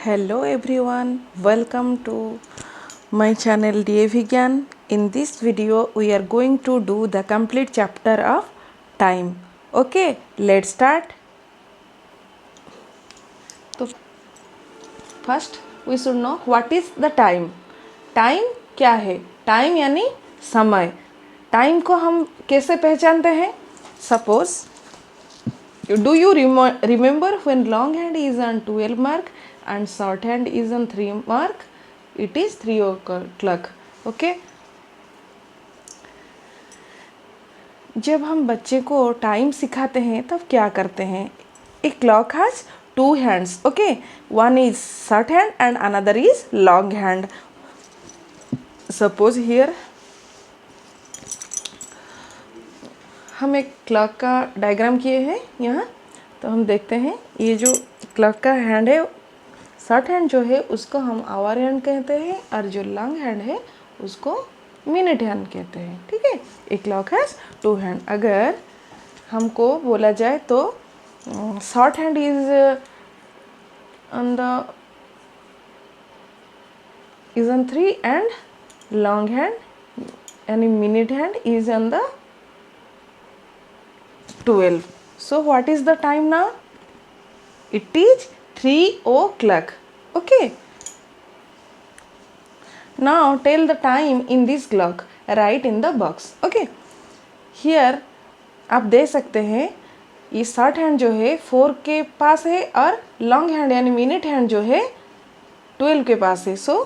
Hello everyone, welcome to my channel DA Vigyan. In this video, we are going to do the complete chapter of time. Okay, let's start. So first, we should know what is the time. Time क्या है? Time यानी समय. Time को हम कैसे पहचानते हैं? Suppose do you remember when long hand is on 12 mark and short hand is on 3 mark? It is 3 o'clock. Okay. जब हम बच्चे को टाइम सिखाते हैं तब क्या करते हैं? A clock has two hands. Okay. One is short hand and another is long hand. Suppose here हम एक क्लॉक का डायग्राम किए हैं यहाँ, तो हम देखते हैं ये जो क्लॉक का हैंड है, शॉर्ट हैंड जो है उसको हम आवर हैंड कहते हैं और जो लॉन्ग हैंड है उसको मिनट हैंड कहते हैं. ठीक है. एक क्लॉक हैज टू हैंड. अगर हमको बोला जाए तो short hand is on 3 and long hand यानी minute hand is on the 12. So what is the time now? It is 3 o'clock. Okay. Now tell the time in this clock. Write in the box. Okay. Here आप दे सकते हैं ये short hand जो है 4 के पास है और लॉन्ग हैंड यानी मिनट हैंड जो है 12 के पास है. So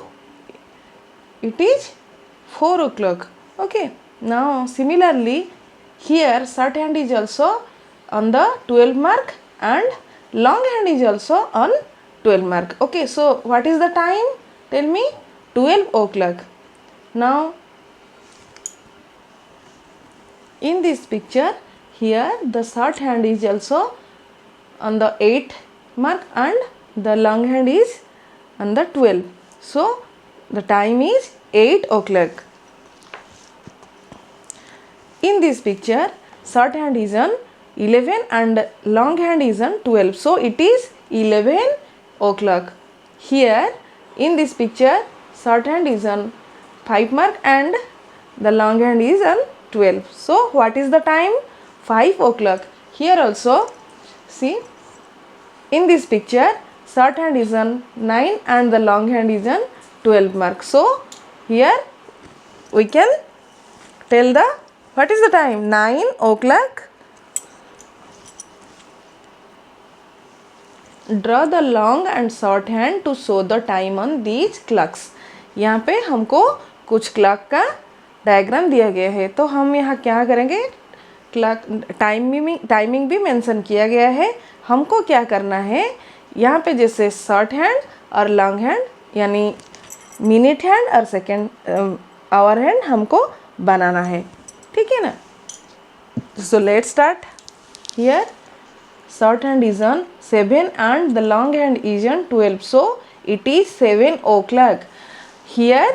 it is 4 o'clock. Okay. Now similarly here short hand is also on the 12 mark and long hand is also on 12 mark. Okay, so what is the time? Tell me. 12 o'clock. Now in this picture here the short hand is also on the 8 mark and the long hand is on the 12. So the time is 8 o'clock. In this picture, short hand is on 11 and long hand is on 12. So it is 11 o'clock. Here in this picture, short hand is on 5 mark and the long hand is on 12. So what is the time? 5 o'clock. Here also, see, in this picture, short hand is on 9 and the long hand is on 12 mark. So here we can tell the what is the time? 9 o'clock. Draw the long and short hand to show the time on these clocks. यहाँ पे हमको कुछ clock का diagram दिया गया है, तो हम यहाँ क्या करेंगे? क्लॉक टाइमिंग भी मेंशन किया गया है. हमको क्या करना है? यहाँ पे जैसे शॉर्ट हैंड और लॉन्ग हैंड यानी मिनट हैंड और सेकेंड आवर हैंड हमको बनाना है. ठीक है ना. So let's start. Here short hand is on 7 and the long hand is on 12. So it is 7 o'clock. Here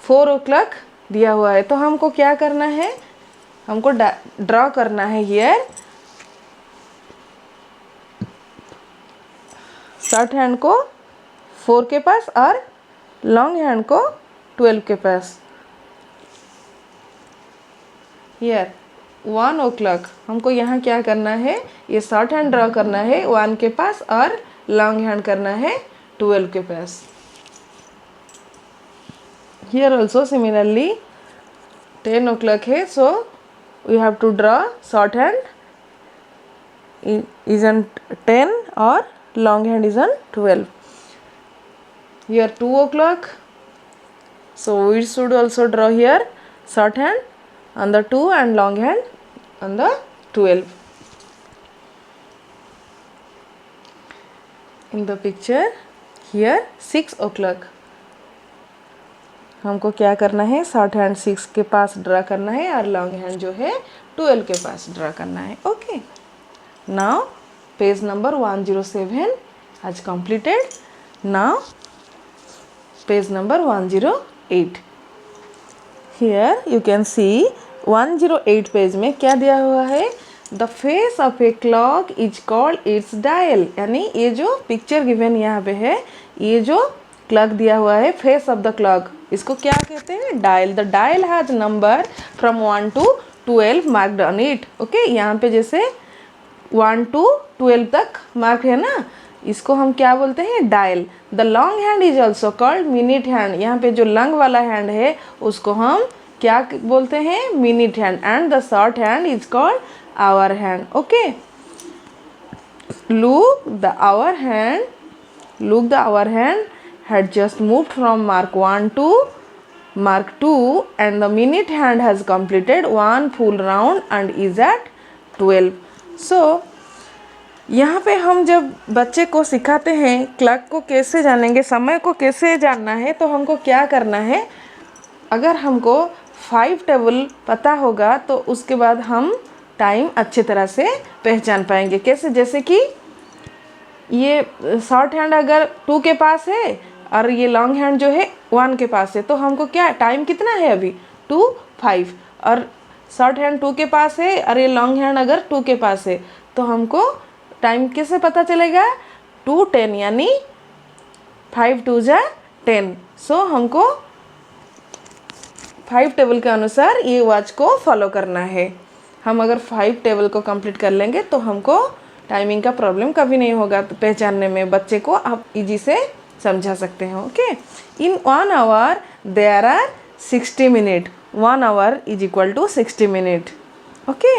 4 o'clock दिया हुआ है, तो हमको क्या करना है? हमको ड्रॉ करना है. Here शॉर्ट हैंड को 4 के पास और लॉन्ग हैंड को 12 के पास. Here 1 o'clock. हमको यहाँ क्या करना है? ये शॉर्ट हैंड ड्रॉ करना है 1 के पास और लॉन्ग हैंड करना है 12 के पास. Here also similarly 10 o'clock है, so we have to draw short hand is on 10 और long hand is on 12. Here 2 o'clock, so we should also draw here short hand on the 2 and long hand on the 12. In the picture here 6 o'clock. हमको क्या करना है? Short hand 6 के पास draw करना है और long hand जो है 12 के पास ड्रा करना है. Okay. Now page number 107 has completed. Now page number 108. Here you can see 108 page में क्या दिया हुआ है? The face of a clock is called its dial. यानी ये जो पिक्चर गिवन यहाँ पे है ये जो क्लॉक दिया हुआ है, फेस ऑफ द क्लॉक, इसको क्या कहते हैं? Dial. The dial has number from 1 to 12 marked on it. Okay, यहाँ पे जैसे 1 to 12 तक मार्क है ना, इसको हम क्या बोलते हैं? Dial. The long hand is also called minute hand. यहाँ पे जो लॉन्ग वाला हैंड है उसको हम क्या बोलते हैं? Minute hand. And the short hand is called hour hand. Okay, look the hour hand had just moved from mark 1 to mark 2 and the minute hand has completed one full round and is at 12. So यहाँ पे हम जब बच्चे को सिखाते हैं clock को कैसे जानेंगे, समय को कैसे जानना है, तो हमको क्या करना है? अगर हमको 5 टेबल पता होगा तो उसके बाद हम टाइम अच्छे तरह से पहचान पाएंगे। कैसे? जैसे कि ये शॉर्ट हैंड अगर 2 के पास है और ये लॉन्ग हैंड जो है 1 के पास है, तो हमको क्या टाइम कितना है अभी? 2, 5। और शॉर्ट हैंड 2 के पास है और ये लॉन्ग हैंड अगर 2 के पास है, तो हमको टाइम कैसे पता चलेगा? 2, 10, यानी 5 2 जा 10। सो हमको 5 टेबल के अनुसार ये वॉच को फॉलो करना है। हम अगर 5 टेबल को कंप्लीट कर लेंगे तो हमको टाइमिंग का प्रॉब्लम कभी नहीं होगा। तो पहचानने में बच्चे को आप इजी से समझा सकते हैं। Okay, in 1 hour there are 60 minute. 1 hour is equal to 60 minute. Okay,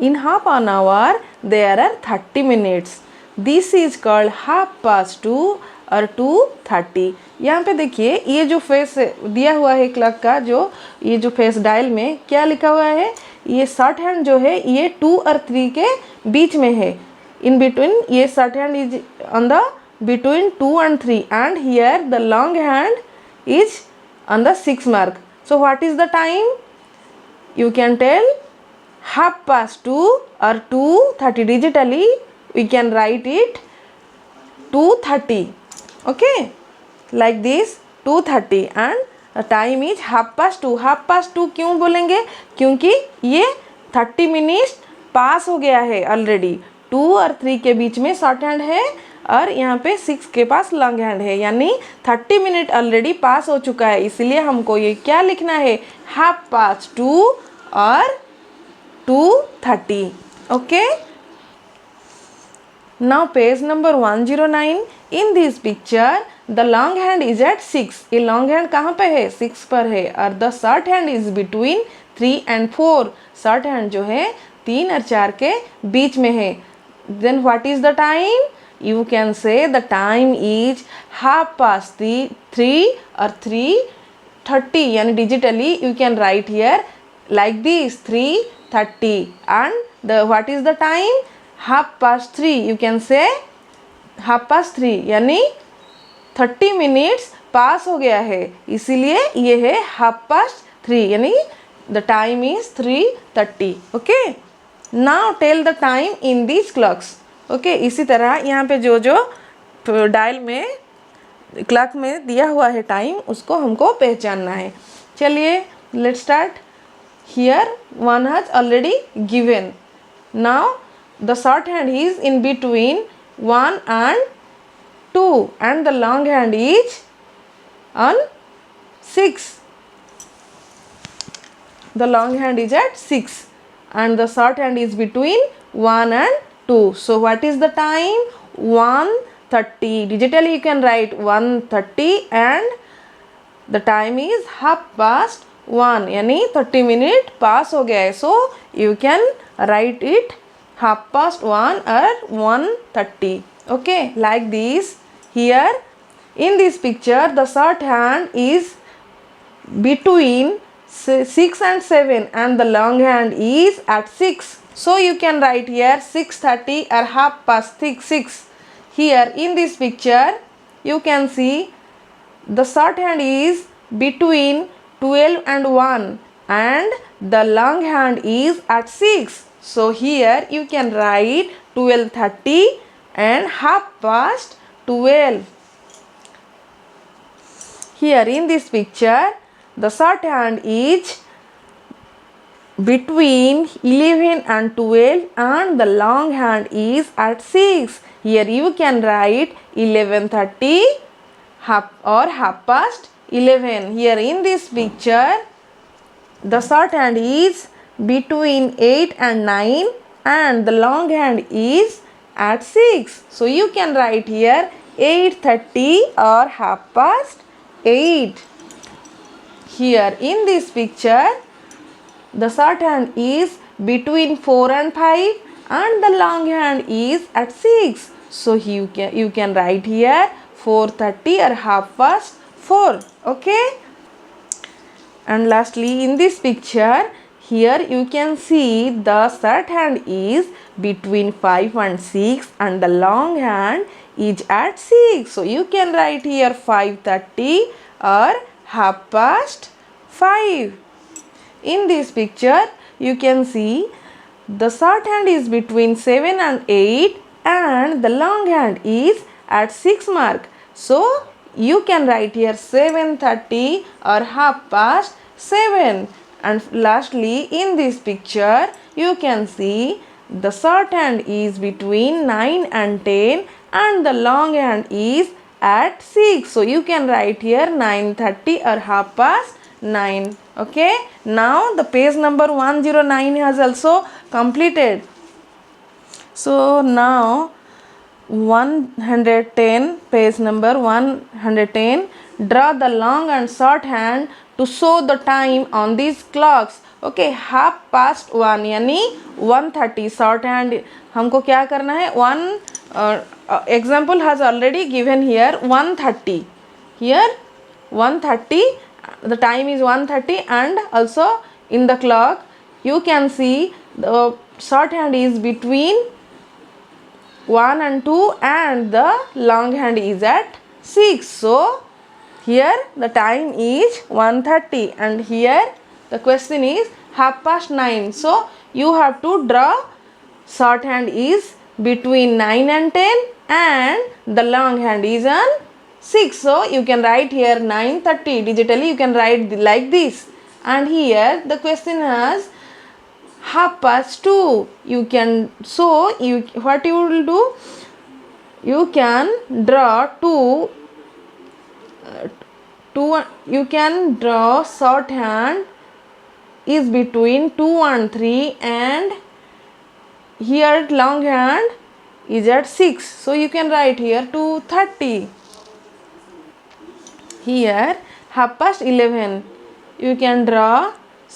in half an hour there are 30 minutes. This is called half past 2 और 2:30। यहाँ पे देखिए ये जो फेस दिया हुआ है क्लॉक का, जो ये जो फेस डायल में क्या लिखा हुआ है, ये शॉर्ट हैंड जो है ये 2 और 3 के बीच में है। इन बिटवीन ये short hand is on the between 2 and 3 and here the long hand is on the 6 mark. So what is the time? You can tell half past 2 or 2:30. Digitally we can write it 2:30. Okay, like this 2:30 and the time is half past 2. Half past 2 क्यों बोलेंगे? क्योंकि ये 30 minute पास हो गया है already. 2 और 3 के बीच में शॉर्ट हैंड है और यहाँ पे 6 के पास लॉन्ग हैंड है, यानी 30 मिनट ऑलरेडी पास हो चुका है। इसलिए हमको ये क्या लिखना है? हाफ पास्ट 2 और 2:30. Okay, now page number 109. in this picture the long hand is at 6. ये long hand कहाँ पे है? 6 पर है। और the short hand is between 3 and 4. short hand जो है 3 और 4 के बीच में है। then what is the time? you can say the time is half past 3 or 3:30, यानी digitally you can write here like this 3:30 and the what is the time? Half past 3। You can say half past 3 यानी 30 minutes पास हो गया है, इसीलिए ये है half past 3, यानी the time is 3:30. Okay, now tell the time in this clocks. Okay, इसी तरह यहाँ पे जो जो डायल में क्लॉक में दिया हुआ है टाइम, उसको हमको पहचानना है. चलिए let's start. Here one has already given. Now the short hand is in between 1 and 2 and the long hand is on 6. The long hand is at 6 and the short hand is between 1 and 2. So what is the time? 1:30. Digitally you can write 1:30 and the time is half past 1, यानी 30 minute पास हो गया है. So you can write it half past 1 or 1:30. Okay, like this. Here in this picture the short hand is between 6 and 7 and the long hand is at 6. So you can write here 6:30 or half past 6. Here in this picture you can see the short hand is between 12 and 1 and the long hand is at 6. So here you can write 12:30 and half past 12. Here in this picture the short hand is between 11 and 12 and the long hand is at 6. Here you can write 11:30 half past 11. Here in this picture the short hand is between 8 and 9 and the long hand is at 6. So you can write here 8:30 or half past 8. Here in this picture the short hand is between 4 and 5 and the long hand is at 6. So you can write here 4:30 or half past 4. Okay. And lastly in this picture, here you can see the short hand is between 5 and 6 and the long hand is at 6. So you can write here 5:30 or half past 5. In this picture you can see the short hand is between 7 and 8 and the long hand is at 6 mark. So you can write here 7:30 or half past 7. And lastly in this picture you can see the short hand is between 9 and 10 and the long hand is at 6. So you can write here 9:30 or half past 9. Okay. Now the page number 109 has also completed. So now 110, page number 110, draw the long and short hand to show the time on these clocks. Okay, half past 1 यानी 1:30 short hand हमको क्या करना है, example has already given here 1:30. Here 1:30, the time is 1:30 and also in the clock you can see the short hand is between 1 and 2 and the long hand is at 6. So here the time is 1:30 and here the question is half past 9. So you have to draw short hand is between 9 and 10 and the long hand is on 6. So you can write here 9:30. Digitally you can write like this. And here the question has half past 2. You can, so what you will do, you can draw you can draw short hand is between 2 and 3 and here long hand is at 6. So you can write here 2:30. Here half past 11, you can draw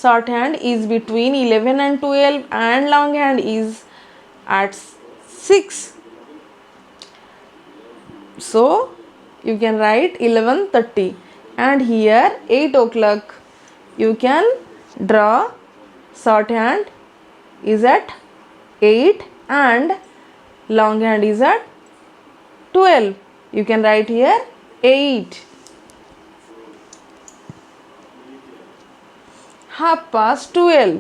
short hand is between 11 and 12 and long hand is at 6. So you can write 11:30. And here 8 o'clock, you can draw short hand is at 8 and long hand is at 12. You can write here 8. Half past 12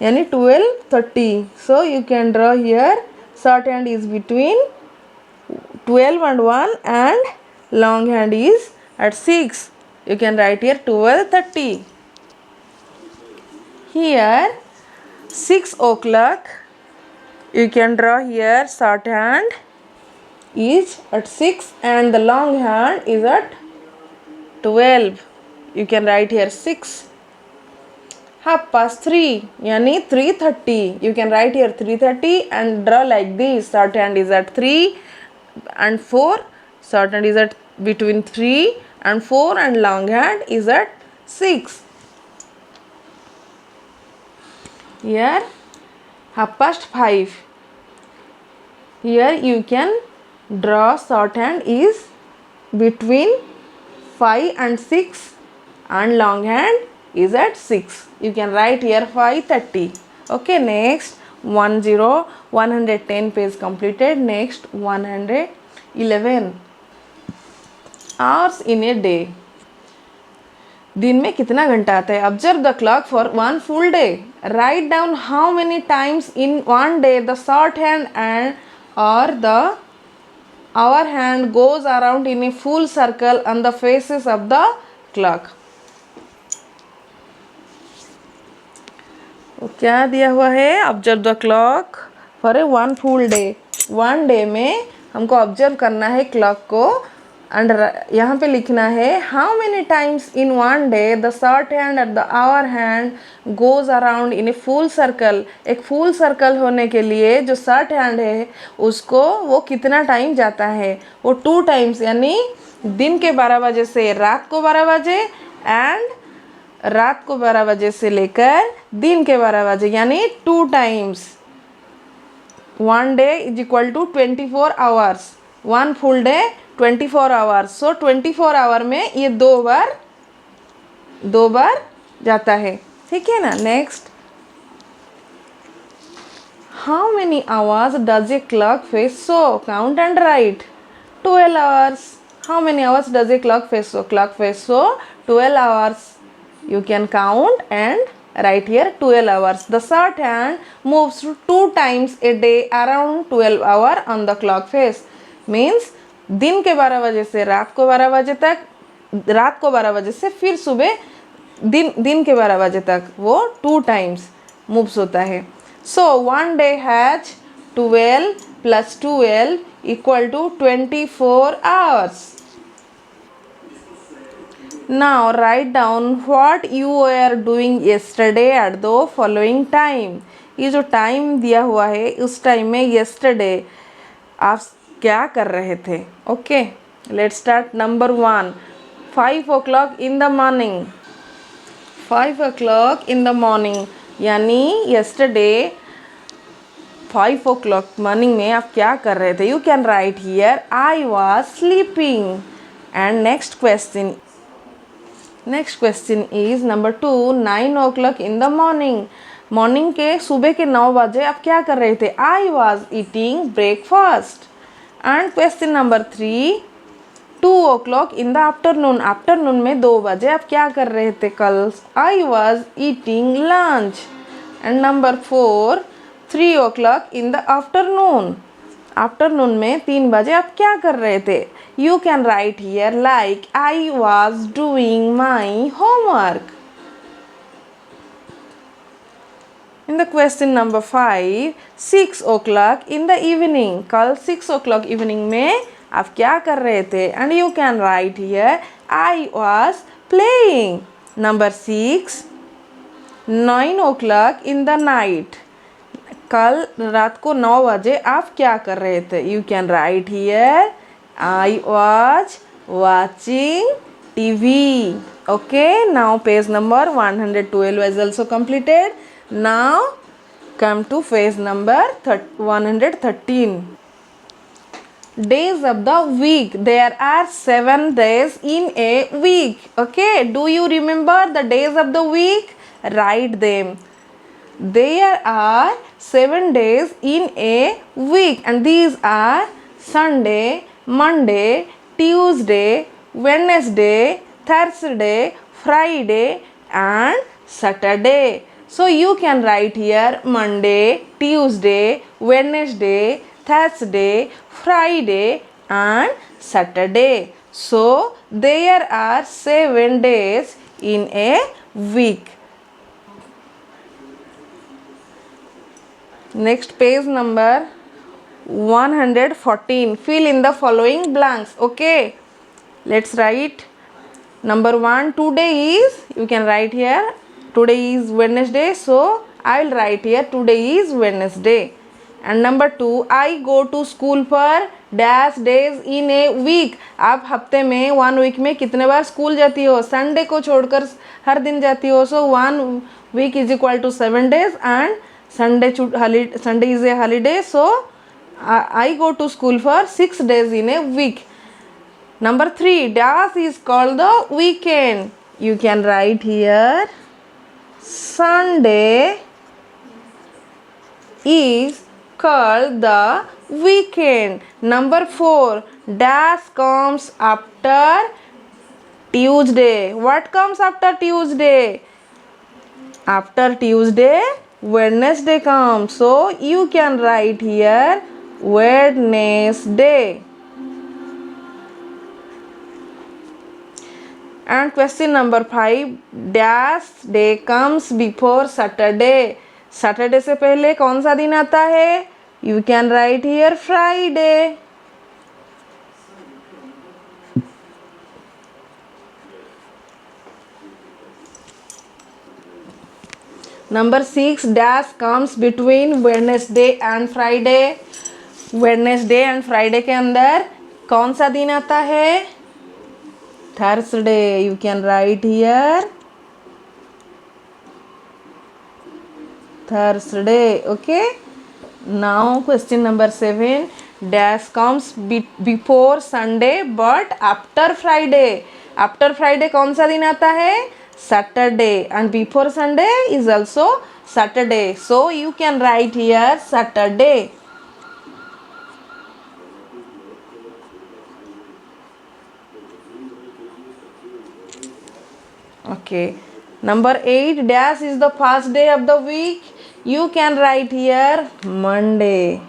यानी 12:30. So you can draw here short hand is between 12 and 1 and long hand is at 6. You can write here 12:30. Here 6 o'clock, you can draw here short hand is at 6 and the long hand is at 12. You can write here 6. Half past 3 यानी 3:30. You can write here 3:30 and draw like this. Short hand is at 3 and 4. Short hand is at between 3 and 4 and long hand is at 6. Here half past 5. Here you can draw short hand is between 5 and 6 and long hand is at 6. You can write here 5:30. Okay, next 110 page completed. Next 111 hours in a day. दिन में कितना घंटा आता है? Observe the clock for one full day. Write down how many times in one day the short hand and or the hour hand goes around in a full circle on the faces of the clock. तो क्या दिया हुआ है, observe the clock for a one full day. One day में हमको observe करना है clock को। एंड यहाँ पे लिखना है how many times in one day the short hand at the hour hand goes around in a full circle. एक फुल सर्कल होने के लिए जो शॉर्ट हैंड है उसको वो कितना टाइम जाता है, वो 2 टाइम्स, यानी दिन के 12 बजे से रात को 12 बजे एंड रात को 12 बजे से लेकर दिन के 12 बजे, यानी 2 times. One day is equal to 24 hours, one full day 24 hours. So 24 hour में ये दो बार जाता है, ठीक है ना। Next, how many hours does a clock face show, count and right. 12 hours. How many hours does a clock face show, clock face show 12 hours. You can count and write here 12 hours. The short hand moves 2 times a day around 12 hour on the clock face. Means दिन के 12 बजे से रात को 12 बजे तक, रात को 12 बजे से फिर सुबह दिन के 12 बजे तक वो 2 टाइम्स मूव्स होता है। So one day has 12 plus 12 equal to 24 hours. Now write down what you were doing yesterday at the following time. ये जो टाइम दिया हुआ है उस टाइम में yesterday आप क्या कर रहे थे। Okay, let's start. Number 1, 5 o'clock in the morning। 5 o'clock in the morning यानी yesterday 5 o'clock मॉर्निंग में आप क्या कर रहे थे। You can right here I was sleeping. And next question is number 2, 9 o'clock in the morning. Morning के सुबह के 9 बजे आप क्या कर रहे थे। I was eating breakfast. And question number 3, 2 o'clock in the afternoon. Afternoon में 2 बजे आप क्या कर रहे थे कल। I was eating lunch. And number 4, 3 o'clock in the afternoon. Afternoon में 3 बजे आप क्या कर रहे थे। You can right here like I was doing my homework. In the question number 5, 6 o'clock in the evening. कल 6 o'clock इवनिंग में आप क्या कर रहे थे। And you can right here I was playing. Number 6, 9 o'clock in the night. कल रात को 9 बजे आप क्या कर रहे थे। You can right here I was watching TV. Okay, now page number 112 is also completed. Now come to page number 113. Days of the week. There are 7 days in a week. Okay, do you remember the days of the week? Write them. There are 7 days in a week and these are Sunday, Monday, Tuesday, Wednesday, Thursday, Friday and Saturday. So you can write here Monday, Tuesday, Wednesday, Thursday, Friday and Saturday. So there are 7 days in a week. Next, page number 114. Fill in the following blanks. Okay, let's write. Number 1, today is, you can write here today is Wednesday, so I will write here today is Wednesday. And number 2, I go to school for dash days in a week. आप हफ्ते में 1 week में कितने बार school जाती हो। Sunday को छोड़कर हर दिन जाती हो। So 1 week is equal to 7 days and Sunday is a holiday, so I go to school for 6 days in a week. Number 3, dash is called the weekend. You can write here Sunday is called the weekend. Number 4, dash comes after Tuesday. What comes after Tuesday? After Tuesday, Wednesday comes. So you can write here Wednesday. And question number 5, dash day comes before Saturday. Saturday से पहले कौन सा दिन आता है? You can right here Friday. Number 6, dash comes between Wednesday and Friday. Wednesday and Friday के अंदर कौन सा दिन आता है? Thursday. You can write here Thursday. Okay. Now question number 7, dash comes before Sunday but after Friday. After Friday कौन सा दिन आता है? Saturday. And before Sunday is also Saturday. So you can write here Saturday. Okay. Number 8, dash is the first day of the week. You can write here Monday.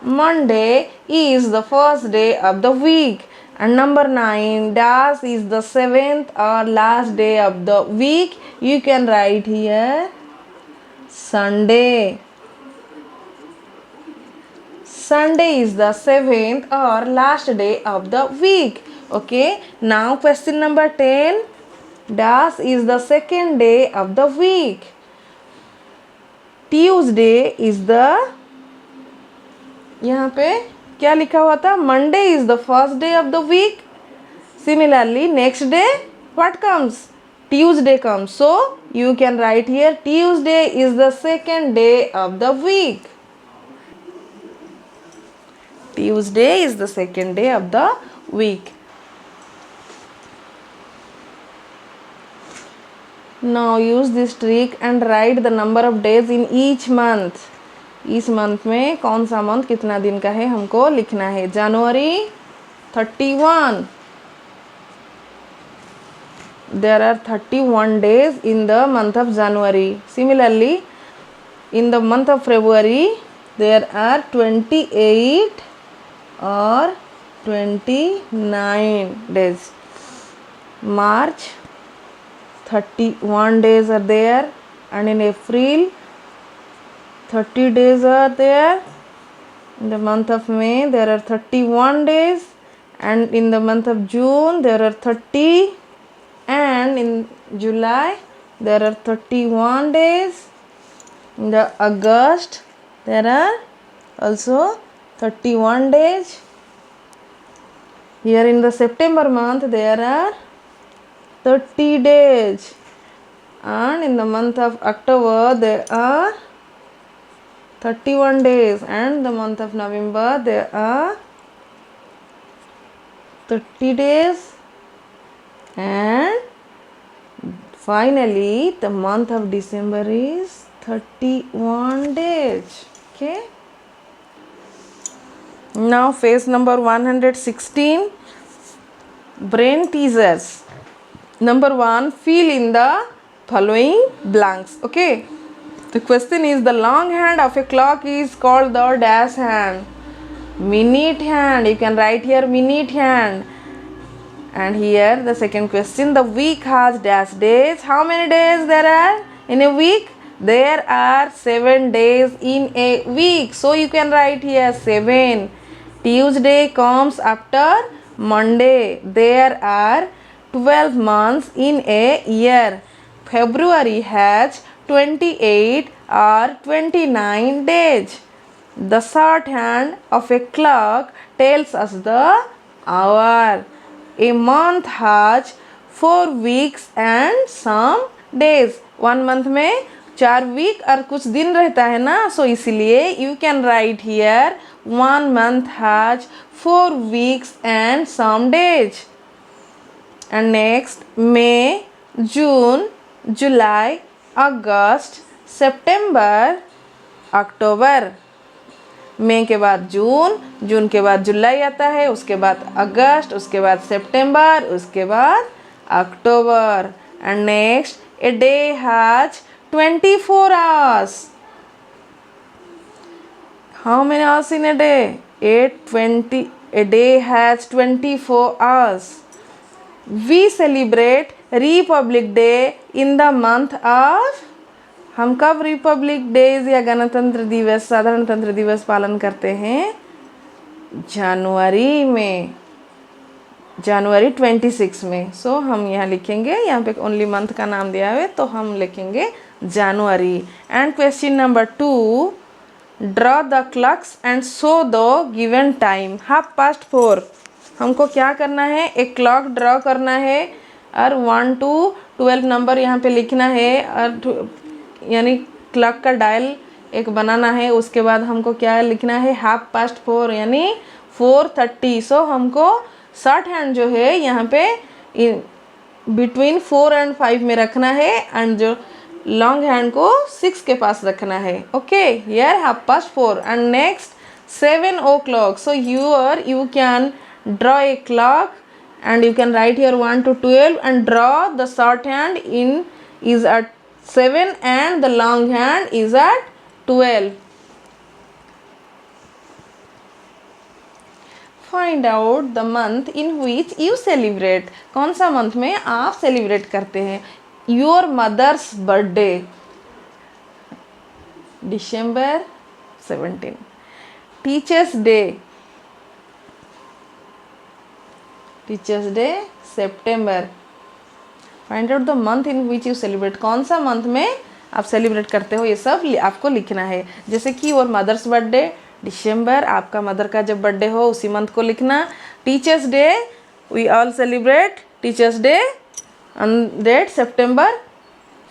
Monday is the first day of the week. And number 9, dash is the 7th or last day of the week. You can write here Sunday. Sunday is the 7th or last day of the week. Okay. Now question number 10, dash is the second day of the week. Tuesday is the, यहाँ पे क्या लिखा हुआ था? Monday is the first day of the week. Similarly, next day what comes? Tuesday comes. So you can write here Tuesday is the second day of the week. Tuesday is the second day of the week. Now use this trick and write the number of days in each month. इस month में कौन सा month कितना दिन का है हमको लिखना है. जनवरी 31. There are 31 days in the month of January. Similarly, in the month of February, there are 28 or 29 days. March, 31 days are there, and in April 30 days are there. In the month of May there are 31 days, and in the month of June there are 30, and in July there are 31 days. In the August there are also 31 days. Here in the September month there are 30 days, and in the month of October there are 31 days, and the month of November there are 30 days, and finally the month of December is 31 days. Okay. Now page number 116, brain teasers. Number 1, fill in the following blanks. Okay. The question is, the long hand of a clock is called the dash hand. Minute hand. You can write here minute hand. And here the second question, the week has dash days. How many days there are in a week? There are 7 days in a week. So you can write here 7. Tuesday comes after Monday. There are 12 months in a year. February has 28 or 29 days. The shorthand of a clock tells us the hour. A month has 4 weeks and some days. 1 month में 4 week और कुछ दिन रहता है ना, so इसलिए you can write here 1 month has 4 weeks and some days. And next, May, June, July, अगस्त, सितंबर, अक्टूबर. मई के बाद जून, जून के बाद जुलाई आता है, उसके बाद अगस्त, उसके बाद सितंबर, उसके बाद अक्टूबर. And next, a day has 24 hours. How many hours in a day? A day has 24 hours. We celebrate Republic day in the month of, हम कब रिपब्लिक डेज या गणतंत्र दिवस, साधारणतंत्र दिवस पालन करते हैं? जनवरी में, जनवरी 26 में। सो हम यहाँ लिखेंगे, यहाँ पे ओनली मंथ का नाम दिया है तो हम लिखेंगे जनवरी। And question number 2, draw the clocks and show the given time. 4:30। हमको क्या करना है? एक क्लॉक ड्रॉ करना है और 1 to 12 नंबर यहाँ पे लिखना है, और यानी क्लॉक का डायल एक बनाना है। उसके बाद हमको क्या लिखना है? 4:30 यानी 4:30। सो हमको शॉर्ट हैंड जो है यहाँ पे बिटवीन 4 and 5 में रखना है, एंड जो लॉन्ग हैंड को 6 के पास रखना है। Okay, here 4:30 and next 7 o'clock। So you can draw a clock and you can write here 1 to 12 and draw the short hand in is at 7 and the long hand is at 12. Find out the month in which you celebrate। कौन सा month में आप celebrate करते हैं? Your mother's birthday, December 17। Teachers day, September। Find out the month in which you celebrate. कौन सा month में आप सेलिब्रेट करते हो, ये सब आपको लिखना है। जैसे कि योर मदर्स बर्थडे दिसंबर, आपका मदर का जब बर्थडे हो उसी मंथ को लिखना। Teachers day, we all celebrate teachers day on date September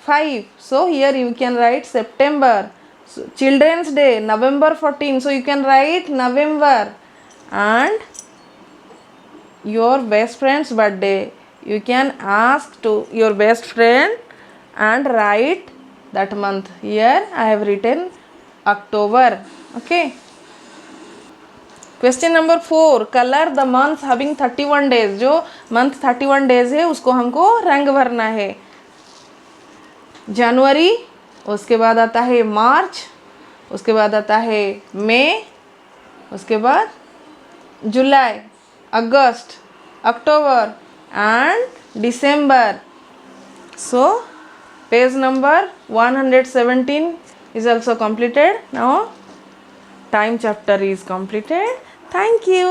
5। So here you can write September। Children's day November 14, so you can write November। and your best friend's birthday, you can ask to your best friend and write that month। Here I have written October। Okay, question number 4, colour the month having 31 days. जो month 31 days है उसको हमको रंग भरना है। जनवरी, उसके बाद आता है मार्च, उसके बाद आता है मई, उसके बाद जुलाई, अगस्त, अक्टूबर एंड दिसंबर। So page number 117 is also completed. Now time chapter is completed. Thank you.